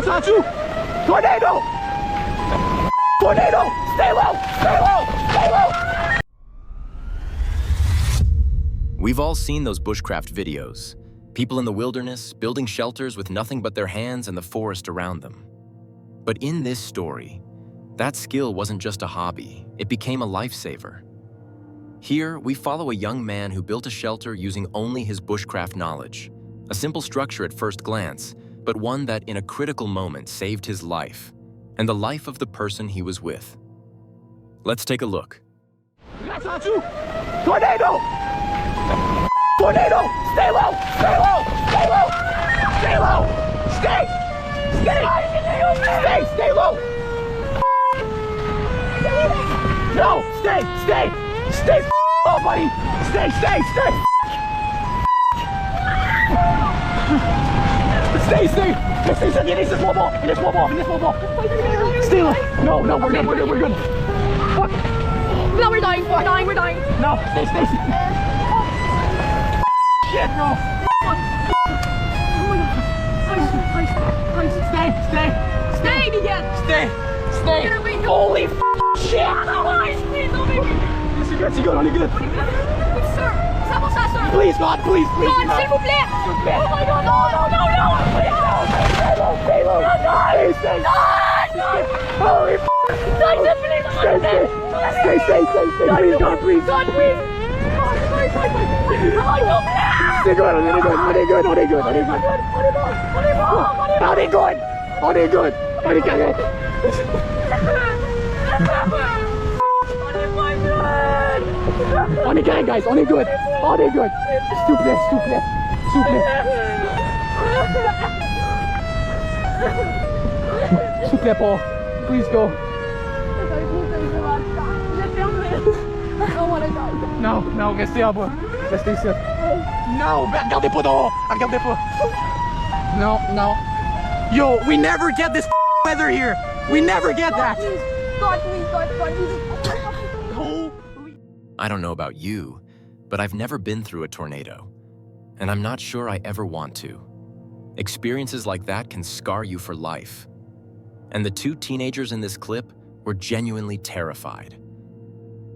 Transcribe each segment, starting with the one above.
got you! Tornado! Tornado! Stay low! Stay low! Stay low! We've all seen those bushcraft videos. People in the wilderness, building shelters with nothing but their hands and the forest around them. But in this story, that skill wasn't just a hobby, it became a lifesaver. Here, we follow a young man who built a shelter using only his bushcraft knowledge. A simple structure at first glance, but one that in a critical moment saved his life, and the life of the person he was with. Let's take a look. I got you! Tornado! Tornado! Stay low! Stay low! Stay low! Stay low! Stay! Stay! Stay! Stay low! No! Stay! Stay! Stay! Oh, buddy! Stay! Stay! Stay! Stay! Stay! Stay! Stay! It is this one ball! It is one ball! It is one ball! Stay low! No! No! We're good! We're good! We're good! Fuck! No, we're dying! We're dying! We're dying! No! Stay! Stay! Shit, bro! Oh my god! Stay! Stay! Stay, Miguel! Stay! Stay! Holy shit! Please don't make me! C'est good, on est good. Sir! Ça va, ça, sir! Please, God, please, please. God, s'il vous plaît! S'il vous plaît. Oh my god, no, no, no, no! Stay low, stay low, stay low. Stay, stay. Holy f***. God, please! Stay, stay, stay, stay. Please, God, please. God, please! C'est good, on est good, on est good, on est good, on est good. On est good, on est good, on est correct. On est correct, guys, on est good, on est good. S'il vous plaît, s'il vous plaît, s'il vous plaît. S'il vous plaît, Paul, please go. Non, non, restez en bas. Restez ici. Non, regardez pas dehors. Regardez pas. No, no. Yo, we never get this weather here. We never get that. God, please, God, please. I don't know about you, but I've never been through a tornado, and I'm not sure I ever want to. Experiences like that can scar you for life. And the two teenagers in this clip were genuinely terrified.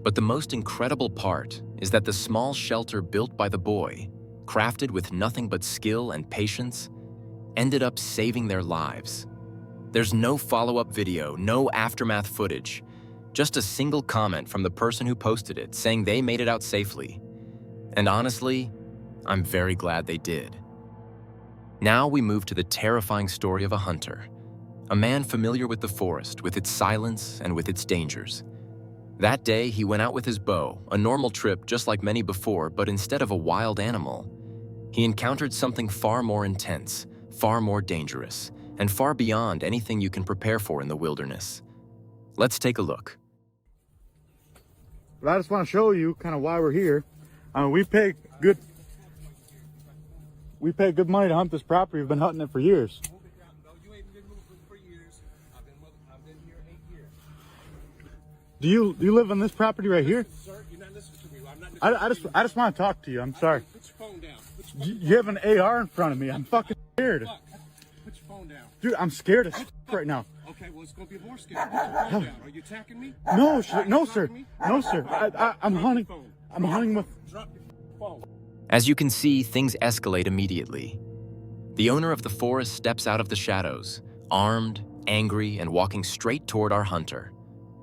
But the most incredible part is that the small shelter built by the boy, crafted with nothing but skill and patience, ended up saving their lives. There's no follow-up video, no aftermath footage, just a single comment from the person who posted it saying they made it out safely. And honestly, I'm very glad they did. Now we move to the terrifying story of a hunter, a man familiar with the forest, with its silence and with its dangers. That day, he went out with his bow, a normal trip just like many before, but instead of a wild animal, he encountered something far more intense, far more dangerous, and far beyond anything you can prepare for in the wilderness. Let's take a look. But I just want to show you kind of why we're here. We pay good money to hunt this property. We've been hunting it for years. You ain't been moving for years. I've been here 8 years. Do you live on this property right here? Sir, you're not listening to me. I'm not listening I just want to talk to you. I'm sorry. Put your phone down. Put your phone You have an AR in front of me. I'm fucking scared. down. Put your phone down. Dude, I'm scared as right now. Okay, well, it's going to be more scary. Put your phone down. Are you attacking me? No, no, sir. No, sir. I'm hunting. I'm hunting with... Drop your phone. As you can see, things escalate immediately. The owner of the forest steps out of the shadows, armed, angry, and walking straight toward our hunter.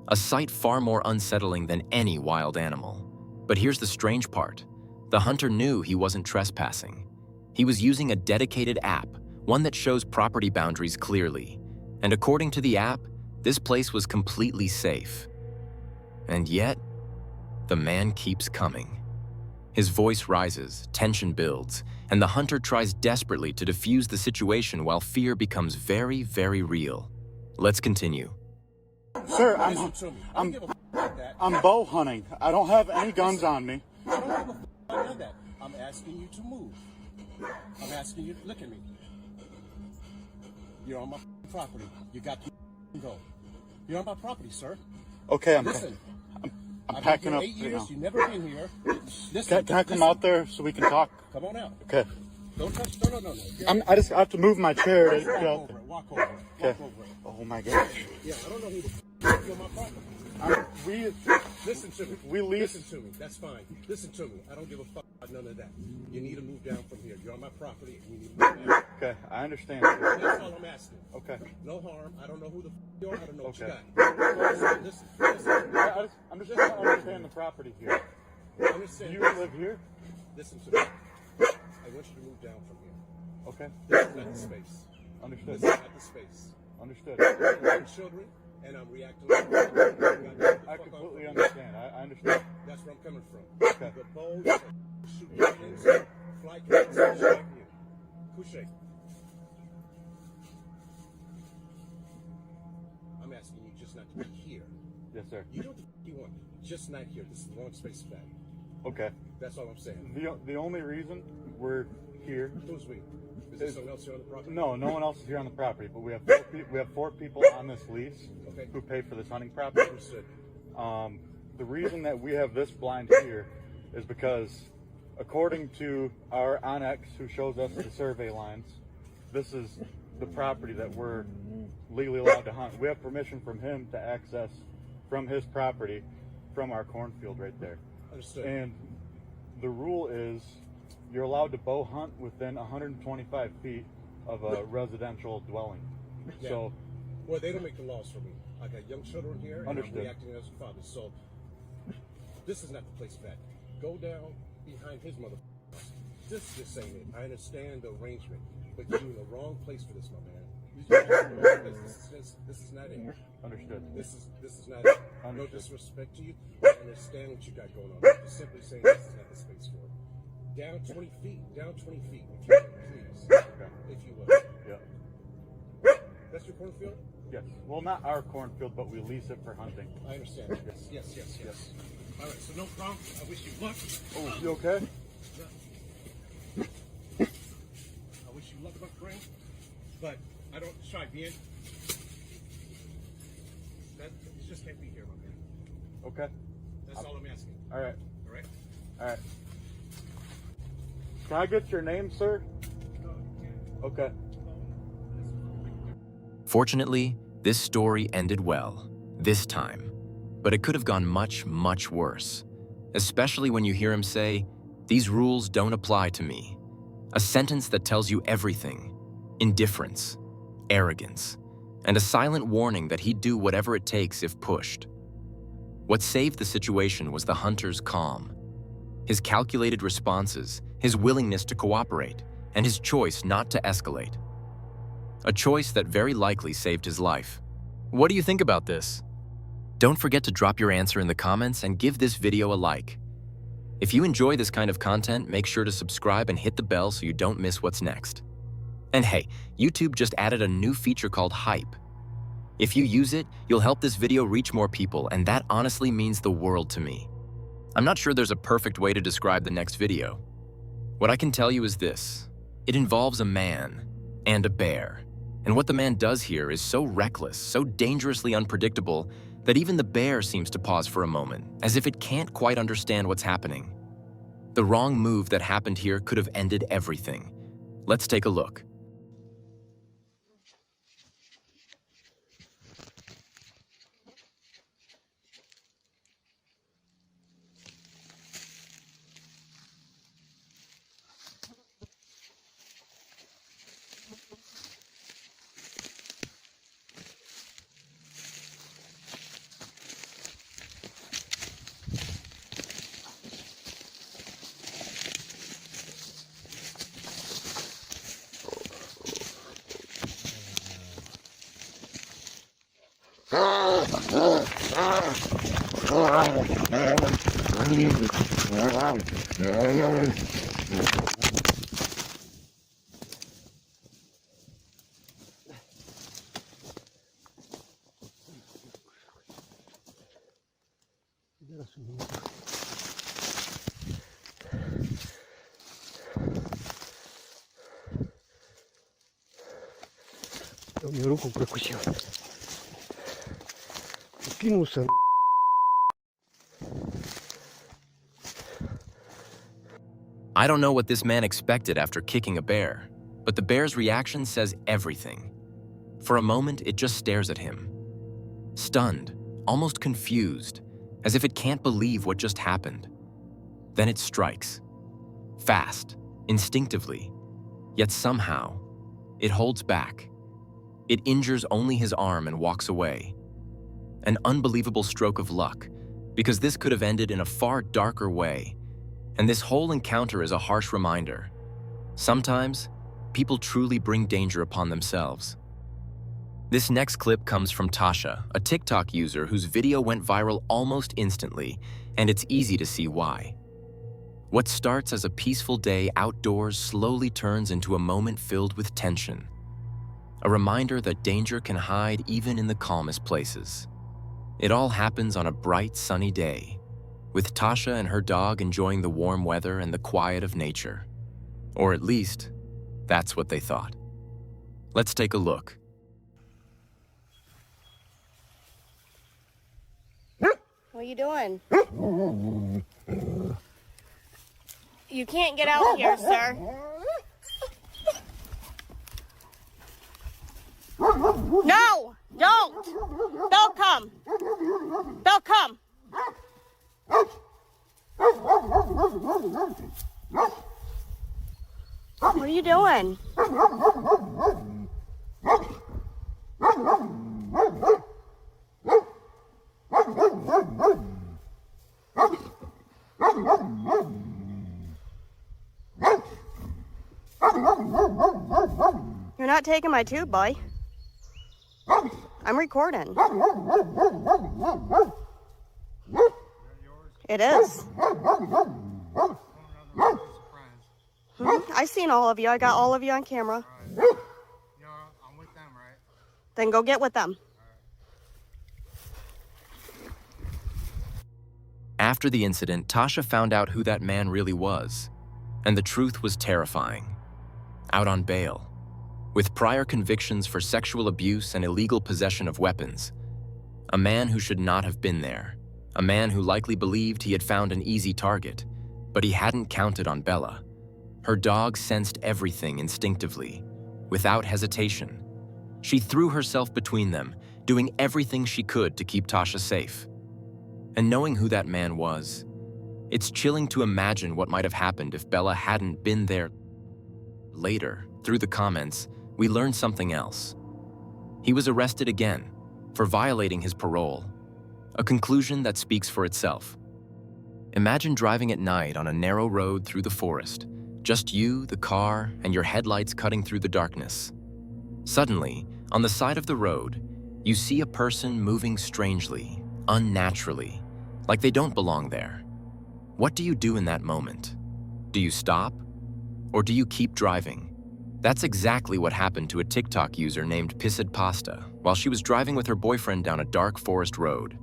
A sight far more unsettling than any wild animal. But here's the strange part. The hunter knew he wasn't trespassing. He was using a dedicated app, one that shows property boundaries clearly. And according to the app, this place was completely safe. And yet, the man keeps coming. His voice rises, tension builds, and the hunter tries desperately to defuse the situation while fear becomes very, very real. Let's continue. Sir, Listen to me. I don't give a about that. I'm bow hunting. I don't have any guns on me. I don't give a about that. I'm asking you to move. I'm asking you to look at me. You're on my property. You got to go. You're on my property, sir. Okay, Listen. I'm packing up. I've been here 8 years. Now. You've never been here. Listen, Can I come out there so we can talk? Come on out. Okay. Don't touch. No. I have to move my chair to get out there. walk over it. Okay. Walk over it. Oh my gosh. Yeah, I don't know who the you're on my property. Listen to me. We lease. Listen to me. That's fine. Listen to me. I don't give a fuck about none of that. You need to move down from here. You're on my property, and you need to move down. Okay, I understand. That's all I'm asking. Okay. No harm. I don't know who the you are. I don't know what you Okay. got. Listen. I'm just trying to understand the property here. Understand. You live here? Listen to me. I want you to move down from here. Okay. This is not the space. Understood. This is not the space. Understood. I'm children, and I'm reacting like that. I completely understand. I understand. That's where I'm coming from. Okay. The bows, shoot things, fly cats, strike you. Couche. I'm asking you just not to be here. Yes, sir. You know what you want. Just not here. This is the wrong space for that. Okay. That's all I'm saying. The only reason we're here. Who's we? Is there someone else here on the property? No one else is here on the property, but we have four people on this lease who pay for this hunting property. Understood. The reason that we have this blind here is because, according to our Onyx, who shows us the survey lines, this is the property that we're legally allowed to hunt. We have permission from him to access from his property from our cornfield right there. Understood. And the rule is you're allowed to bow hunt within 125 feet of a residential dwelling. Yeah. So, well, they don't make the laws for me. I got young children here, and Understood. I'm reacting as a father. So, this is not the place for that. Go down behind his mother. This just ain't it. I understand the arrangement, but you're in the wrong place for this, my man. This is not it. understood. This is not it. No Understood. disrespect to you. I understand what you got going on. I'm just simply saying this is not the space for it. Down 20 feet. Down 20 feet, if you would, please. Okay. If you would. Yeah. That's your cornfield? Yes. Well, not our cornfield, but we lease it for hunting. I understand. Yes. All right, so no problem. I wish you luck. Oh, you okay? I wish you luck, my friend. But I don't try bien. That it just can't be here, my man. Okay. That's all I'm asking. All right. All right? All right. Can I get your name, sir? Okay. Fortunately, this story ended well, this time. But it could have gone much, much worse. Especially when you hear him say, "These rules don't apply to me." A sentence that tells you everything. Indifference, arrogance, and a silent warning that he'd do whatever it takes if pushed. What saved the situation was the hunter's calm. His calculated responses, his willingness to cooperate, and his choice not to escalate. A choice that very likely saved his life. What do you think about this? Don't forget to drop your answer in the comments and give this video a like. If you enjoy this kind of content, make sure to subscribe and hit the bell so you don't miss what's next. And hey, YouTube just added a new feature called Hype. If you use it, you'll help this video reach more people, and that honestly means the world to me. I'm not sure there's a perfect way to describe the next video. What I can tell you is this: it involves a man and a bear. And what the man does here is so reckless, so dangerously unpredictable, that even the bear seems to pause for a moment, as if it can't quite understand what's happening. The wrong move that happened here could have ended everything. Let's take a look. Он мне руку прокусил. Кинулся. I don't know what this man expected after kicking a bear, but the bear's reaction says everything. For a moment, it just stares at him, stunned, almost confused, as if it can't believe what just happened. Then it strikes. Fast, instinctively, yet somehow, it holds back. It injures only his arm and walks away. An unbelievable stroke of luck, because this could have ended in a far darker way. And this whole encounter is a harsh reminder. Sometimes, people truly bring danger upon themselves. This next clip comes from Tasha, a TikTok user whose video went viral almost instantly, and it's easy to see why. What starts as a peaceful day outdoors slowly turns into a moment filled with tension. A reminder that danger can hide even in the calmest places. It all happens on a bright, sunny day, with Tasha and her dog enjoying the warm weather and the quiet of nature. Or at least, that's what they thought. Let's take a look. What are you doing? You can't get out here, sir. No! Don't! They'll come! They'll come! What are you doing? You're not taking my tube, boy. I'm recording. It is. I seen all of you. I got all of you on camera. I'm with them, right? Then go get with them. After the incident, Tasha found out who that man really was, and the truth was terrifying. Out on bail, with prior convictions for sexual abuse and illegal possession of weapons, a man who should not have been there, a man who likely believed he had found an easy target, but he hadn't counted on Bella. Her dog sensed everything instinctively, without hesitation. She threw herself between them, doing everything she could to keep Tasha safe. And knowing who that man was, it's chilling to imagine what might have happened if Bella hadn't been there. Later, through the comments, we learned something else. He was arrested again for violating his parole, a conclusion that speaks for itself. Imagine driving at night on a narrow road through the forest, just you, the car, and your headlights cutting through the darkness. Suddenly, on the side of the road, you see a person moving strangely, unnaturally, like they don't belong there. What do you do in that moment? Do you stop? Or do you keep driving? That's exactly what happened to a TikTok user named Pissed Pasta while she was driving with her boyfriend down a dark forest road.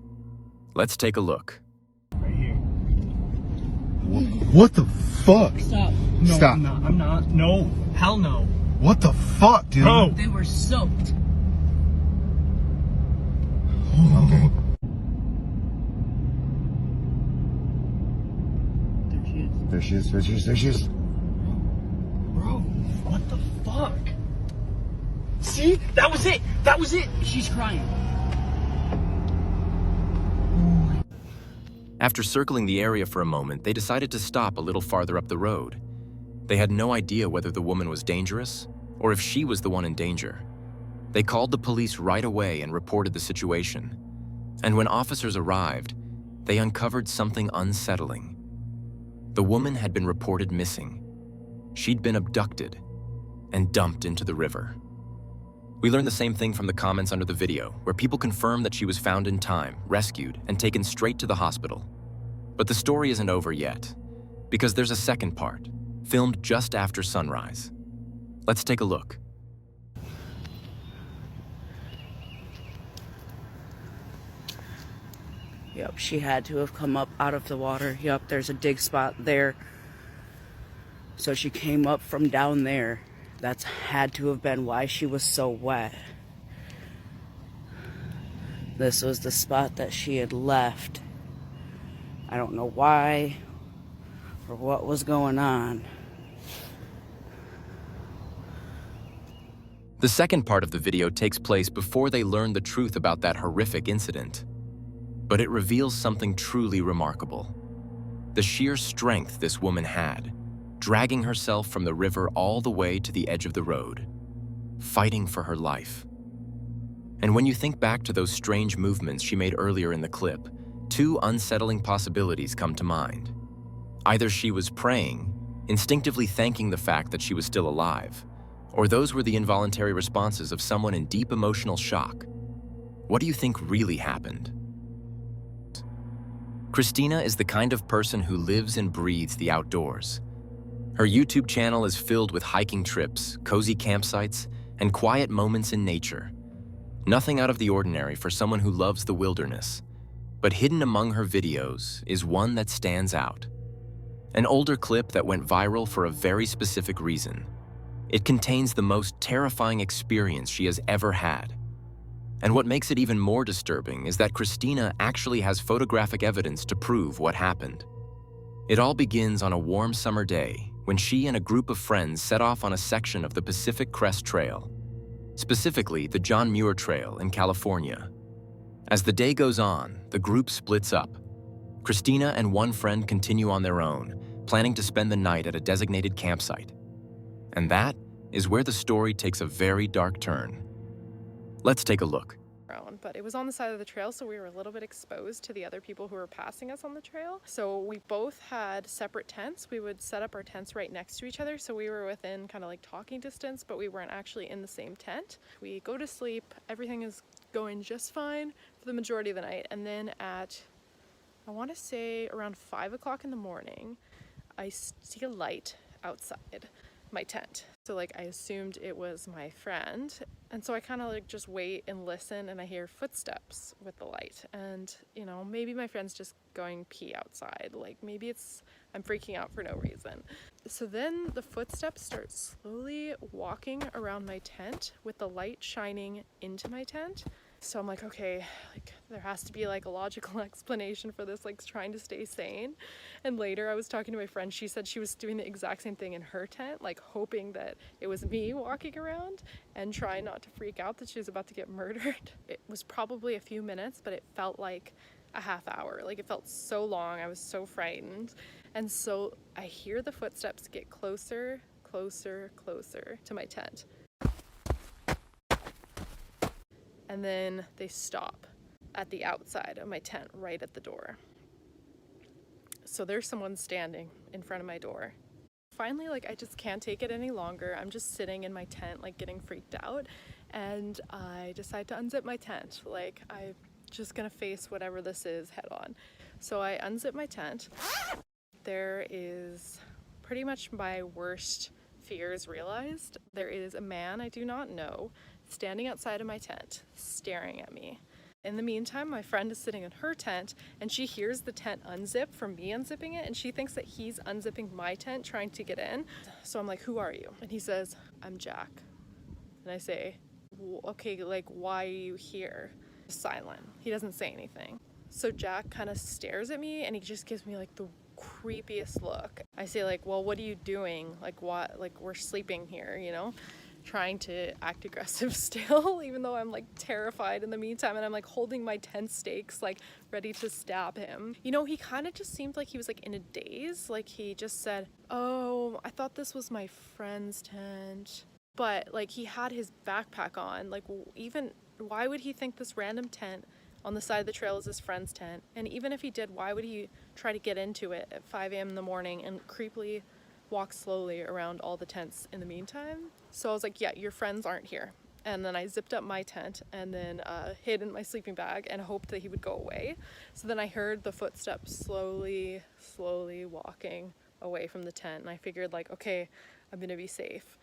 Let's take a look. What the fuck? Stop. No, Stop. I'm not. No. Hell no. What the fuck, dude? Bro. They were soaked. Okay. There she is. There she is. There she is. Bro, what the fuck? See? That was it. That was it. She's crying. After circling the area for a moment, they decided to stop a little farther up the road. They had no idea whether the woman was dangerous or if she was the one in danger. They called the police right away and reported the situation. And when officers arrived, they uncovered something unsettling. The woman had been reported missing. She'd been abducted and dumped into the river. We learned the same thing from the comments under the video, where people confirmed that she was found in time, rescued, and taken straight to the hospital. But the story isn't over yet, because there's a second part, filmed just after sunrise. Let's take a look. Yep, she had to have come up out of the water. Yep, there's a dig spot there. So she came up from down there. That's had to have been why she was so wet. This was the spot that she had left. I don't know why or what was going on. The second part of the video takes place before they learn the truth about that horrific incident. But it reveals something truly remarkable. The sheer strength this woman had, dragging herself from the river all the way to the edge of the road, fighting for her life. And when you think back to those strange movements she made earlier in the clip, two unsettling possibilities come to mind. Either she was praying, instinctively thanking the fact that she was still alive, or those were the involuntary responses of someone in deep emotional shock. What do you think really happened? Christina is the kind of person who lives and breathes the outdoors. Her YouTube channel is filled with hiking trips, cozy campsites, and quiet moments in nature. Nothing out of the ordinary for someone who loves the wilderness. But hidden among her videos is one that stands out. An older clip that went viral for a very specific reason. It contains the most terrifying experience she has ever had. And what makes it even more disturbing is that Christina actually has photographic evidence to prove what happened. It all begins on a warm summer day when she and a group of friends set off on a section of the Pacific Crest Trail, specifically the John Muir Trail in California. As the day goes on, the group splits up. Christina and one friend continue on their own, planning to spend the night at a designated campsite. And that is where the story takes a very dark turn. Let's take a look. But it was on the side of the trail, so we were a little bit exposed to the other people who were passing us on the trail. So we both had separate tents. We would set up our tents right next to each other, so we were within kind of like talking distance, but we weren't actually in the same tent. We go to sleep, everything is going just fine for the majority of the night, and then at, I want to say around 5 o'clock in the morning, I see a light outside my tent. So like I assumed it was my friend, and so I kind of like just wait and listen, and I hear footsteps with the light, and you know, maybe my friend's just going pee outside, like maybe it's I'm freaking out for no reason. So then the footsteps start slowly walking around my tent with the light shining into my tent. So I'm like, okay, like there has to be like a logical explanation for this, like trying to stay sane. And later I was talking to my friend, she said she was doing the exact same thing in her tent, like hoping that it was me walking around and trying not to freak out that she was about to get murdered. It was probably a few minutes, but it felt like a half hour. Like it felt so long, I was so frightened. And so I hear the footsteps get closer, closer, closer to my tent. And then they stop at the outside of my tent, right at the door. So there's someone standing in front of my door. Finally, like I just can't take it any longer. I'm just sitting in my tent, like getting freaked out. And I decide to unzip my tent. Like I'm just gonna face whatever this is head on. So I unzip my tent. There is pretty much my worst fears realized. There is a man I do not know standing outside of my tent, staring at me. In the meantime, my friend is sitting in her tent, and she hears the tent unzip from me unzipping it, and she thinks that he's unzipping my tent, trying to get in. So I'm like, who are you? And he says, I'm Jack. And I say, okay, like, why are you here? Silent. He doesn't say anything. So Jack kind of stares at me, and he just gives me like the creepiest look. I say like, well, what are you doing? Like, what? Like, we're sleeping here, you know? Trying to act aggressive still, even though I'm like terrified in the meantime, and I'm like holding my tent stakes, like ready to stab him. You know, he kind of just seemed like he was like in a daze. Like he just said, oh, I thought this was my friend's tent. But like he had his backpack on. Like even, why would he think this random tent on the side of the trail is his friend's tent? And even if he did, why would he try to get into it at 5 a.m. in the morning and creepily walk slowly around all the tents in the meantime? So I was like, yeah, your friends aren't here. And then I zipped up my tent and then hid in my sleeping bag and hoped that he would go away. So then I heard the footsteps slowly walking away from the tent, and I figured like, okay, I'm gonna be safe.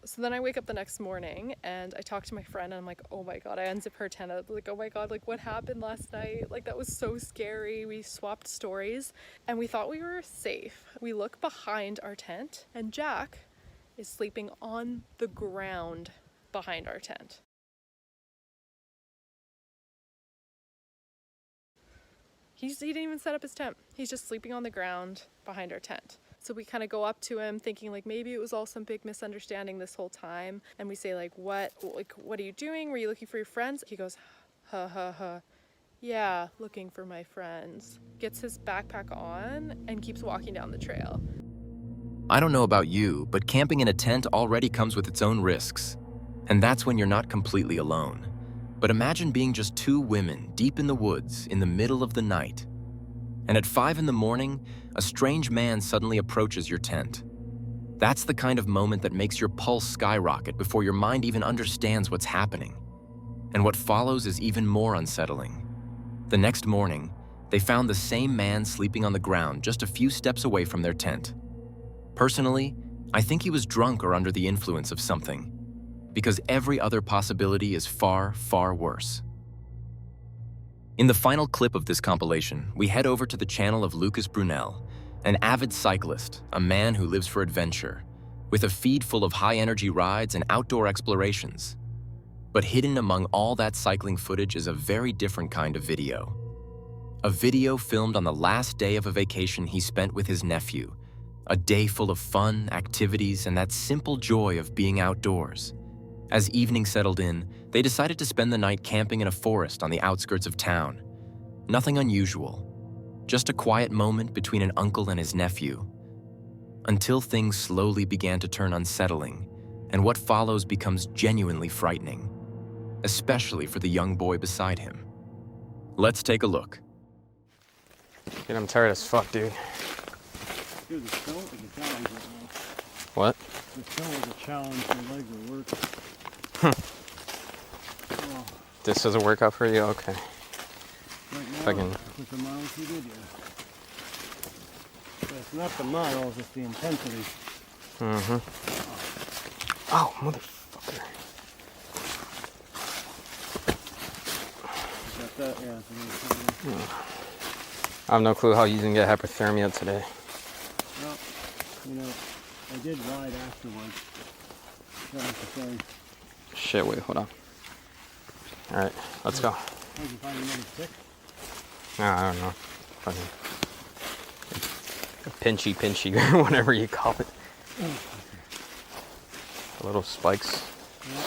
So then I wake up the next morning and I talk to my friend, and I'm like, oh my god, I unzip her tent. I was like, oh my god, like what happened last night? Like that was so scary. We swapped stories and we thought we were safe. We look behind our tent and Jack is sleeping on the ground behind our tent. He didn't even set up his tent. He's just sleeping on the ground behind our tent. So we kind of go up to him thinking like maybe it was all some big misunderstanding this whole time. And we say like, what are you doing? Were you looking for your friends? He goes, ha ha ha. Yeah, looking for my friends. Gets his backpack on and keeps walking down the trail. I don't know about you, but camping in a tent already comes with its own risks. And that's when you're not completely alone. But imagine being just two women deep in the woods in the middle of the night. And at 5 in the morning, a strange man suddenly approaches your tent. That's the kind of moment that makes your pulse skyrocket before your mind even understands what's happening. And what follows is even more unsettling. The next morning, they found the same man sleeping on the ground just a few steps away from their tent. Personally, I think he was drunk or under the influence of something, because every other possibility is far, far worse. In the final clip of this compilation, we head over to the channel of Lucas Brunel, an avid cyclist, a man who lives for adventure, with a feed full of high-energy rides and outdoor explorations. But hidden among all that cycling footage is a very different kind of video. A video filmed on the last day of a vacation he spent with his nephew, a day full of fun, activities, and that simple joy of being outdoors. As evening settled in, they decided to spend the night camping in a forest on the outskirts of town. Nothing unusual, just a quiet moment between an uncle and his nephew. Until things slowly began to turn unsettling, and what follows becomes genuinely frightening, especially for the young boy beside him. Let's take a look. Dude, I'm tired as fuck, dude. Dude, the snow is a challenge right now. What? The snow is a challenge. My legs are working. Oh. This is a workout for you? Okay. Right now, Fucking... with the miles you did, yeah. But it's not the miles, it's the intensity. Mm-hmm. Oh, motherfucker. Got that, yeah. I have no clue how you didn't get hypothermia today. Well, you know, I did ride afterwards. That was the thing. Shit, wait, hold on. Alright, let's go. How'd you find another stick? Nah, I don't know. Fucking pinchy, or whatever you call it. Oh, okay. The little spikes. Yeah.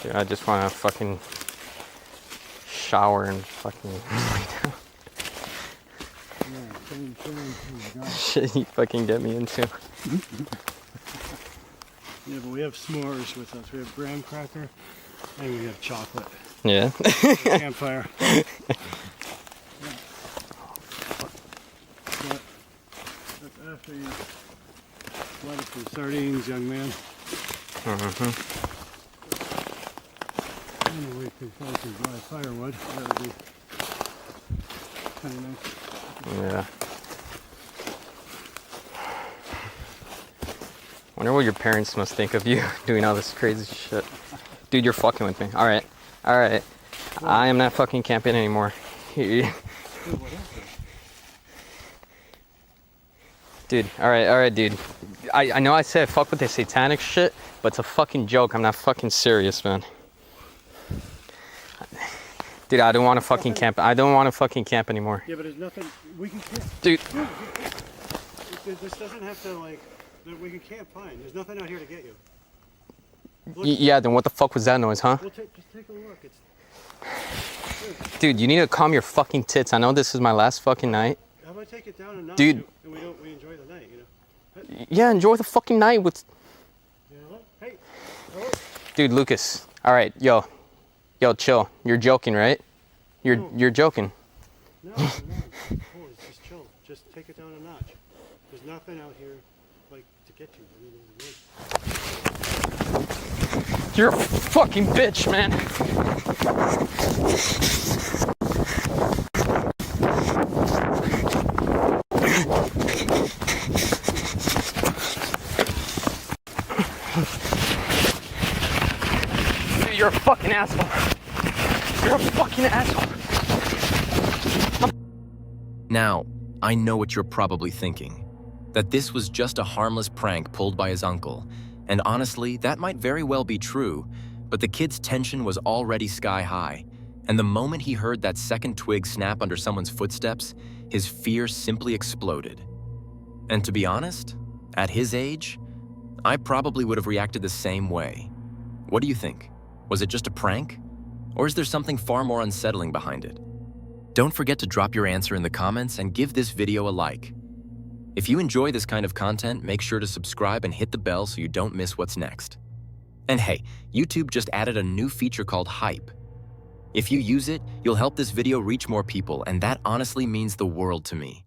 Dude, I just want to fucking shower and fucking lay down. Yeah, Shit you fucking get me into. Yeah, but we have s'mores with us. We have graham cracker and we have chocolate. Yeah. Campfire. Yeah. But that's after you let up some sardines, young man. Mm-hmm. Anyway, we can find some dry firewood. That would be kind of nice. Yeah. Wonder what your parents must think of you doing all this crazy shit. Dude, you're fucking with me. Alright. Alright. I am not fucking camping anymore. Dude, alright, dude. I know I said fuck with the satanic shit, but it's a fucking joke. I'm not fucking serious, man. Dude, I don't want to fucking camp. I don't want to fucking camp anymore. Yeah, but there's nothing we can camp. Dude. This doesn't have to, like, we can camp fine. There's nothing out here to get you. Yeah, then what the fuck was that noise, huh? Well, just take a look. Dude, you need to calm your fucking tits. I know this is my last fucking night. How about I take it down a notch? Dude. And we enjoy the night, you know? Yeah, enjoy the fucking night with... You know what? Hey. Oh. Dude, Lucas. Alright, yo, chill. You're joking, right? You're joking. No, I'm not. Oh, just chill. Just take it down a notch. There's nothing out here, like, to get you. I mean, You're a fucking bitch, man. Dude, you're a fucking asshole. You're a fucking asshole. Now, I know what you're probably thinking, that this was just a harmless prank pulled by his uncle, and honestly, that might very well be true, but the kid's tension was already sky high, And the moment he heard that second twig snap under someone's footsteps, his fear simply exploded. And to be honest, at his age, I probably would have reacted the same way. What do you think? Was it just a prank? Or is there something far more unsettling behind it? Don't forget to drop your answer in the comments and give this video a like. If you enjoy this kind of content, make sure to subscribe and hit the bell so you don't miss what's next. And hey, YouTube just added a new feature called Hype. If you use it, you'll help this video reach more people, and that honestly means the world to me.